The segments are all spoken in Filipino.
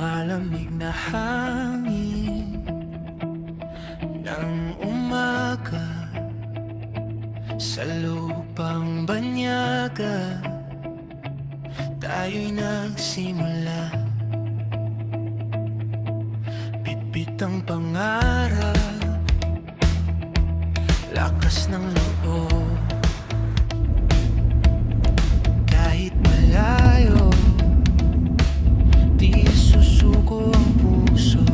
Malamig na hangin ng umaga sa lupang banyaga, tayo'y nagsimula. Bitbit ang pangarap, lakas ng loob, kahit malayo, di susuko ang puso.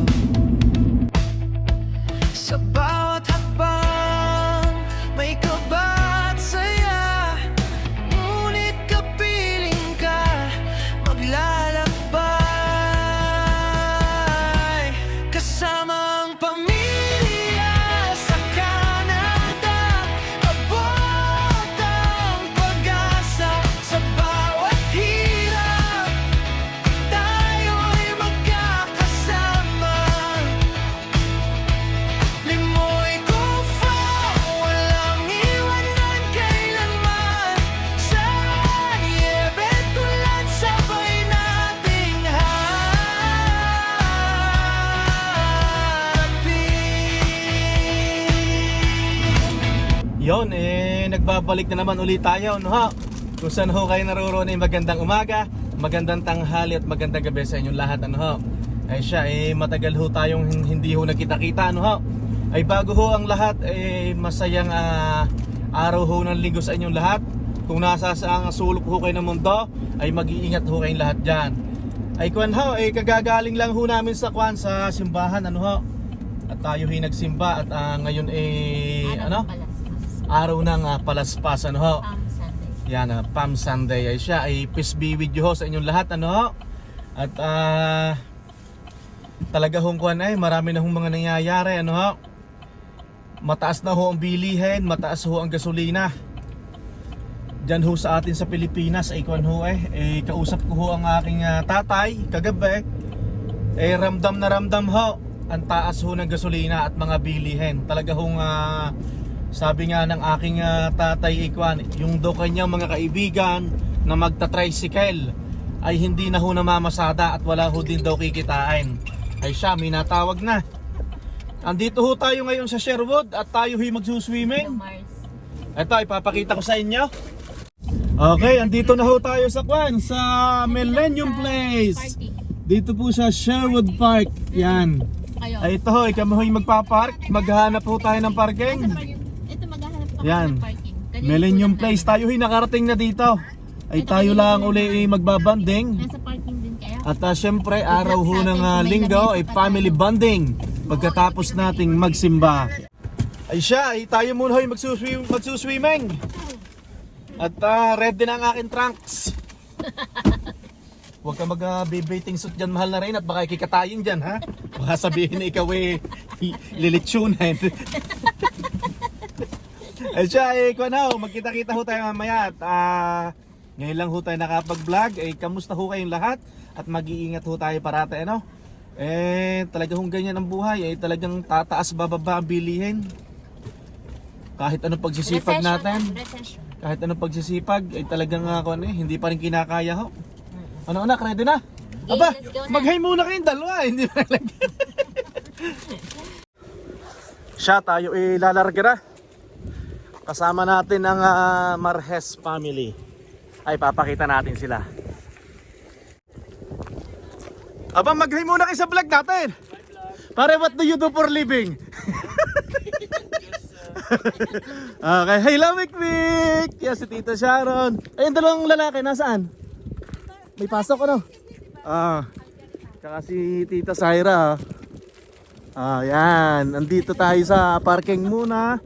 Sa bawat hakbang may kaba at saya, ngunit kapiling ka maglalakbay. Kasama ang pamilya sa Canada, abot ang pag-asa. Sa bawat hirap tayo'y magkakasama. Limoy Kufa, walang iwanan kailanman. Sa niebe tulad sabay nating harapin. Yon, nagbabalik na naman ulit tayo, no ha? Kung saan ho kayo naroroon ay magandang umaga, magandang tanghali at magandang gabi sa inyong lahat, ano ho? Ay siya, matagal ho tayong hindi ho nagkita-kita, ano ho? Ay bago ho ang lahat, masayang araw ho ng linggo sa inyong lahat. Kung nasa saang sulok ho kayo ng mundo, ay mag-iingat ho kayong lahat dyan. Ay kuwan ho, kagagaling lang ho namin sa sa simbahan, ano ho? At tayo ho nagsimba at ngayon araw ng palaspas, ano ho? Yan, Palm Sunday. Ay siya, peace be with you ho sa inyong lahat, ano ho? At talaga hong kuwan marami na hong mga nangyayari, ano ho? Mataas na ho ang bilihin, mataas ho ang gasolina. Diyan ho sa atin sa Pilipinas, kuwan ho kausap ko ho ang aking tatay kagabi. Ramdam na ramdam ho ang taas ho ng gasolina at mga bilihin. Talaga hong sabi nga ng aking tatay Ikwan, yung daw kanyang mga kaibigan na magta-tricycle ay hindi na ho namamasada at wala ho din daw kikitain. Ay siya, may natawag na. Andito ho tayo ngayon sa Sherwood at tayo ho'y magsuswimming. Ito, ipapakita ko sa inyo. Okay, andito na ho tayo sa sa Millennium Place. Dito po sa Sherwood Park. Yan. Ay ito ho, kami ho'y magpapark. Maghahanap ho tayo ng parking. Yan, Millennium Place. Tayo ho'y nakarating na dito. Ay tayo lang uli magbabanding. Nasa parking din kayo? At syempre araw ho ng linggo ay family bonding pagkatapos nating magsimba. Ay siya, tayo muna ho'y magsuswimming. At ready na ang aking trunks. Huwag ka mag-bathing suit dyan, mahal na rin, at baka ikikatayin dyan, ha? Baka sabihin na ikaw lilitsunan. Ay siya, magkita-kita ho tayo mamaya. At ngayon lang ho tayo nakapag-vlog. Kamusta ho kayong lahat? At mag-iingat ho tayo parate, ano? Talaga hong ganyan ang buhay. Talagang tataas bababa ang bilihin. Kahit anong pagsisipag natin. Kahit anong pagsisipag, talagang hindi pa rin kinakaya ho. Ano anak, ready na? Aba, mag-hi muna kayong dalawa. Hindi pa lang. Siya, tayo ilalarga na. Kasama natin ang Marhes family. Ay, papakita natin sila. Aba, mag-hi muna kayo sa vlog natin. Pare, what do you do for living? Okay, hello Mikmik! Yes, si Tita Sharon. Ayun, dalawang lalaki, nasaan? May pasok ano? Tsaka si Tita Syra. Yan, nandito tayo sa parking muna.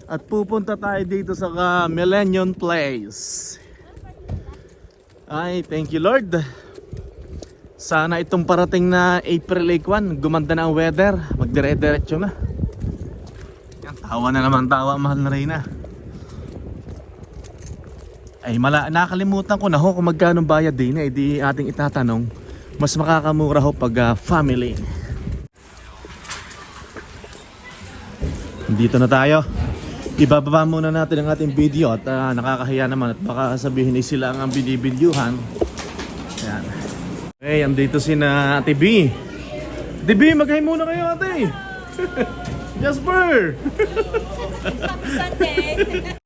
At pupunta tayo dito sa Millennium Place. Ay, thank you Lord. Sana itong parating na April 1, gumanda na ang weather. Magdire-diretso na. Yan, tawa na naman tawa, mahal na Reyna. Ay, nakalimutan ko na ho kung magkano bayad din. Di ating itatanong. Mas makakamura ho pag family. Dito na tayo. Ibababa muna natin ang ating video at nakakahiya naman at baka sabihin sila ang binibidyuhan. Ayan. Okay, andito si na Ate B. Ate B, mag-hi muna kayo, ate. Jasper! Happy Sunday!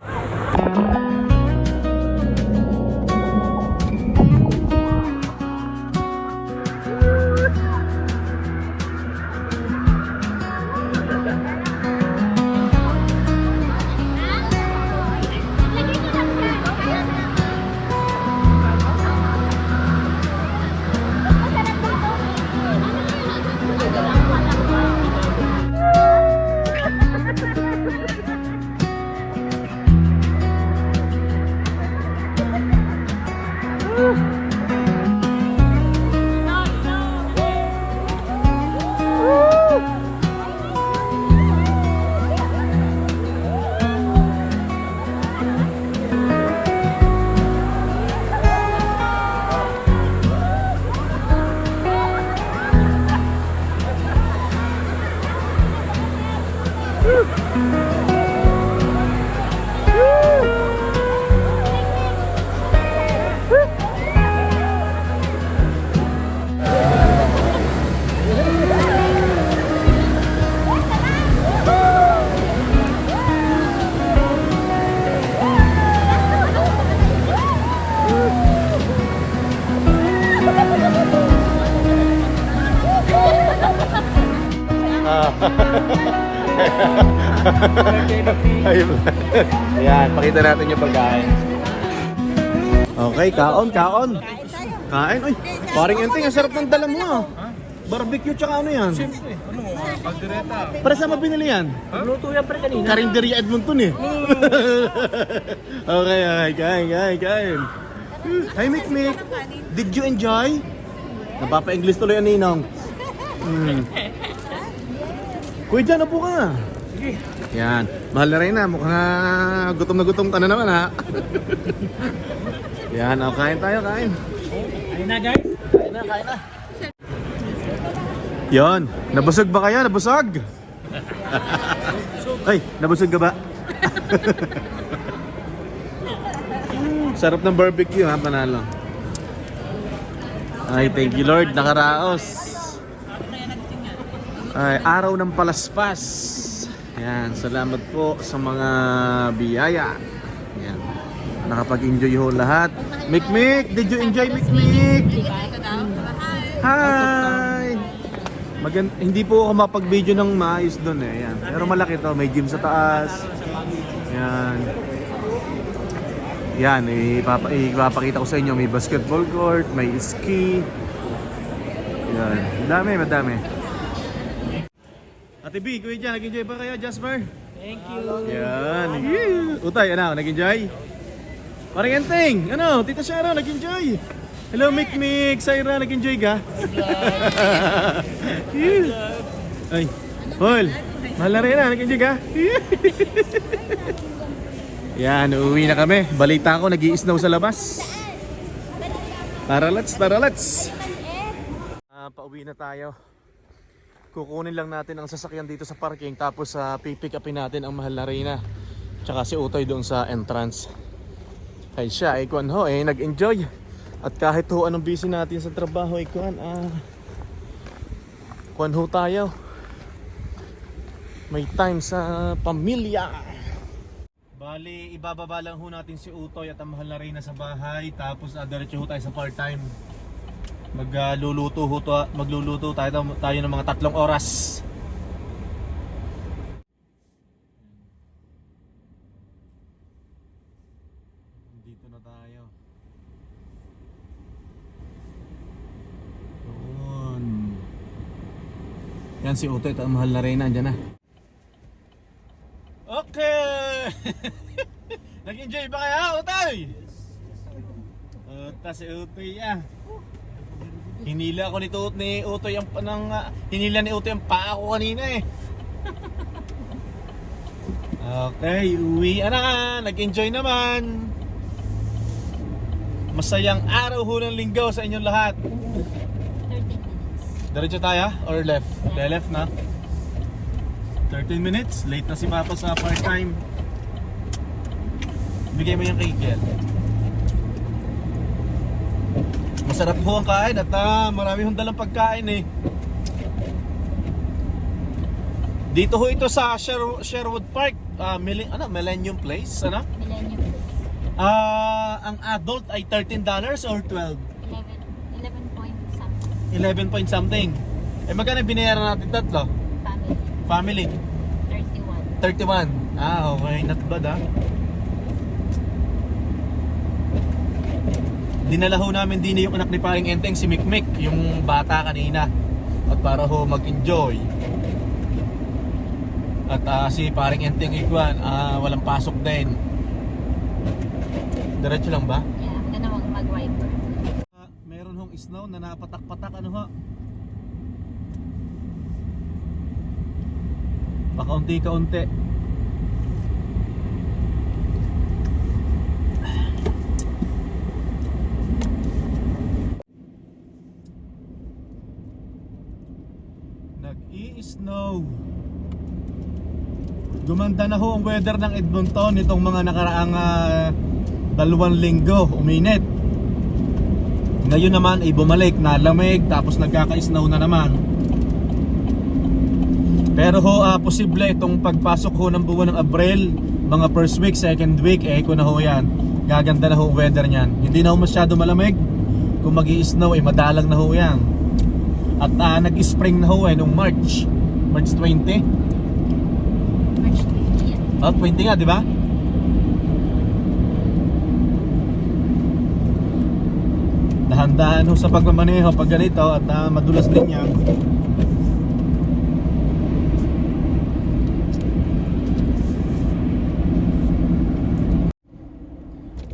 Ayan, pakita natin yung pagkain. Okay, kaon. Kain, uy. Paring Enting, ang sarap ng dala mo ah. Barbecue tsaka ano yan? Siyempre, pagdireta. Para saan mo binili yan? Luto yan pre kanina. Karinderya Edmonton eh. Okay, kain. Hi, Mikmik. Did you enjoy? Napapa-English tuloy ang ninong. Kuya, dyan, upo ka. Sige. Yan. Mahal na rin na. Mukhang gutom ka na naman ha. Yan, kain tayo, kain. Ayun na guys. Kain na. Yan. Nabusog ba kayo? Nabusog? Ay, nabusog ka ba? Sarap ng barbecue ha, panalo. Ay, thank you Lord, nakaraos. Ay, araw ng palaspas. Yan, salamat po sa mga biyaya. Yan. Nakapag-enjoy ho lahat. Mikmik, did you enjoy Mikmik? Hi! Hindi po ako mapag-video ng maayos doon eh. Yan. Pero malaki to, may gym sa taas. Yan. Yan, ipapakita ko sa inyo, may basketball court, may ski. Yan, madami. Ate B, kuya dyan, nag-enjoy ba kayo, Jasper? Thank you. Yan. Utay, nag-enjoy? Parang Enting, Tita Shara, nag-enjoy? Hello, Mikmik, Saira, nag-enjoy ka? Ay, Paul, mahal na rin nag-enjoy ka? Yan, uuwi na kami. Balita ko, nag-i-snow sa labas. Tara, let's. Pauwi na tayo. Kukunin lang natin ang sasakyan dito sa parking, tapos pipick upin natin ang mahal na Reyna. Tsaka si Utoy doon sa entrance. Ay siya, nag-enjoy. At kahit ho anong busy natin sa trabaho, kuwan ho tayo. May time sa pamilya. Bali, ibababa lang ho natin si Utoy at ang mahal na Reyna sa bahay. Tapos diretso ho tayo sa part-time. Magluluto tayo ng mga 3 oras. Dito na tayo. Yun. Yan si Utoy at ang mahal na Reyna, andyan na. Okay! Nag-enjoy ba kaya, Utoy? Si Utoy Hinila ako ni Utoy hinila ni Utoy ang paa ko kanina eh. Okay, uwi na. Nag-enjoy naman. Masayang araw ho ng linggo sa inyong lahat. Diretso tayo or left? Left na. 13 minutes. Late na si Papa sa part-time. Bigay mo yung cake yan. Masarap ho ang kain at marami hong dalang pagkain eh. Dito ho ito sa Sherwood Park, Millennium Place, ano? Millennium Place. Ang adult ay $13 or 12? 11 point something. 11 point something. Eh magkano binayaran natin tatlo? Family. Family? 31. 31. Okay, not bad Dinala ho namin din yung anak ni paring Enteng, si Mikmik, yung bata kanina. At para ho mag-enjoy. At si paring Enteng Iguan, walang pasok din. Diretso lang ba? Yeah, I'm gonna mag-wiper. Meron hong snow na napatak-patak, ano ho? Pakaunti-kaunti. Nag-i-snow. Gumanda na ho ang weather ng Edmonton itong mga nakaraang 2 linggo. Uminit. Ngayon naman ay bumalik, nalamig, tapos nagkaka-snow na naman. Pero ho, posible itong pagpasok ho ng buwan ng Abril, mga first week, second week, ko na ho yan. Gaganda na ho ang weather niyan. Hindi na ho masyado malamig. Kung mag-i-snow ay madalang na ho yan. At nag-spring na ho nung March 20. March 20 yan. 20 nga, di ba? Dahan-dahan ho sa pagmamaneho pag ganito at madulas din yan.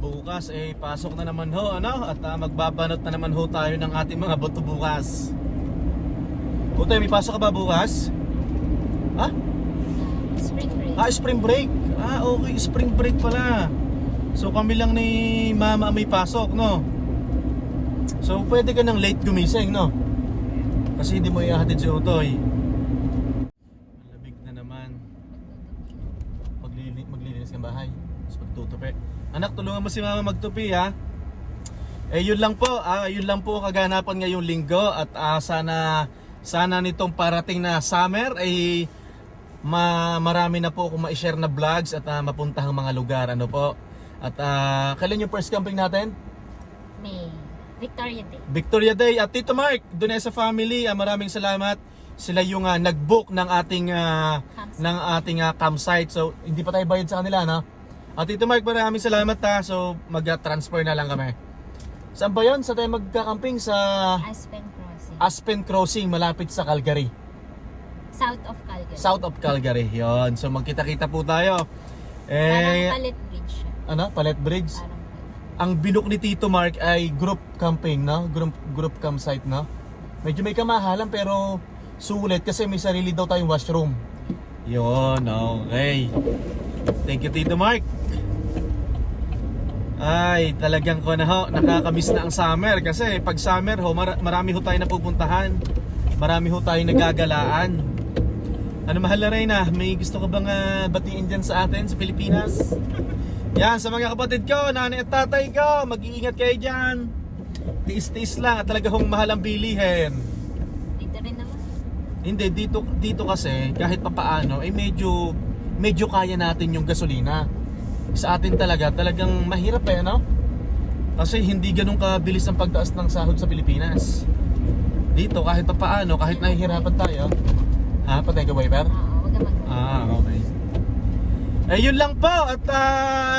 Bukas pasok na naman ho, ano? At magbabanot na naman ho tayo ng ating mga boto bukas. Utoy, may pasok ka ba bukas? Ha? Spring break. Spring break. Okay, spring break pala. So kami lang ni mama may pasok, no? So pwede ka ng late gumising, no? Kasi hindi mo ihahatid si Utoy. Malamig na naman. Maglilinis ng bahay. Tapos magtutupi. Anak, tulungan mo si mama magtupi, ha? Yun lang po. Yun lang po kaganapan ngayong linggo. At sana nitong parating na summer ay marami na po akong ma-share na vlogs at mapuntahang mga lugar, ano po. At kailan yung first camping natin? May Victoria Day. Victoria Day. At Tito Mark, Dunesa family, maraming salamat. Sila yung nag-book ng ating campsite. So hindi pa tayo bayad sa kanila, no? At Tito Mark, maraming salamat ha. So mag-transfer na lang kami. Saan ba yun? Sa tayo magka-camping? Sa Aspen Crossing, malapit sa Calgary. South of Calgary. South of Calgary, yon. So magkita-kita po tayo. Parang Palet Bridge siya. Ano? Palet Bridge? Parang Ang binook ni Tito Mark ay group camping, no? Group campsite, no? Medyo may kamahalan pero sulit kasi may sarili daw tayong washroom. Yon, okay. Thank you, Tito Mark. Ay, talagang ko na ho, nakakamiss na ang summer kasi pag summer ho, marami ho tayo napupuntahan. Marami ho tayo nagagalaan. Ano, mahal na Reyna, may gusto ka bang batiin dyan sa atin sa Pilipinas? Yan, sa mga kapatid ko, nanay at tatay ko, mag-iingat kayo dyan. Tiis-tiis lang at talaga hong mahal ang bilihin. dito rin naman. Hindi, dito kasi kahit papaano ay medyo kaya natin yung gasolina. Sa atin talagang mahirap no? Kasi hindi ganun kabilis ang pagtaas ng sahod sa Pilipinas. Dito kahit papaano, kahit nahihirapan tayo. Patay ka wiper? Oo, wag ka Okay. Yun lang po at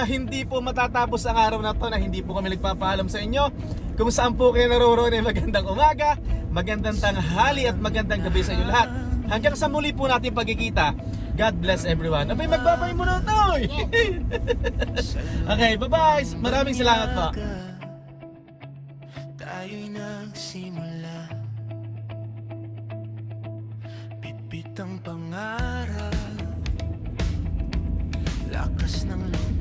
hindi po matatapos ang araw na to na hindi po kami nagpapaalam sa inyo. Kung saan po kayo naroroon ay magandang umaga, magandang tanghali at magandang gabi sa inyo lahat. Hanggang sa muli po natin pagkikita. God bless everyone. Abay, magbabay muna ito. Okay, bye-bye. Maraming salamat po. Tayo'y nagsimula. Bitbit ang pangarap, lakas ng loob.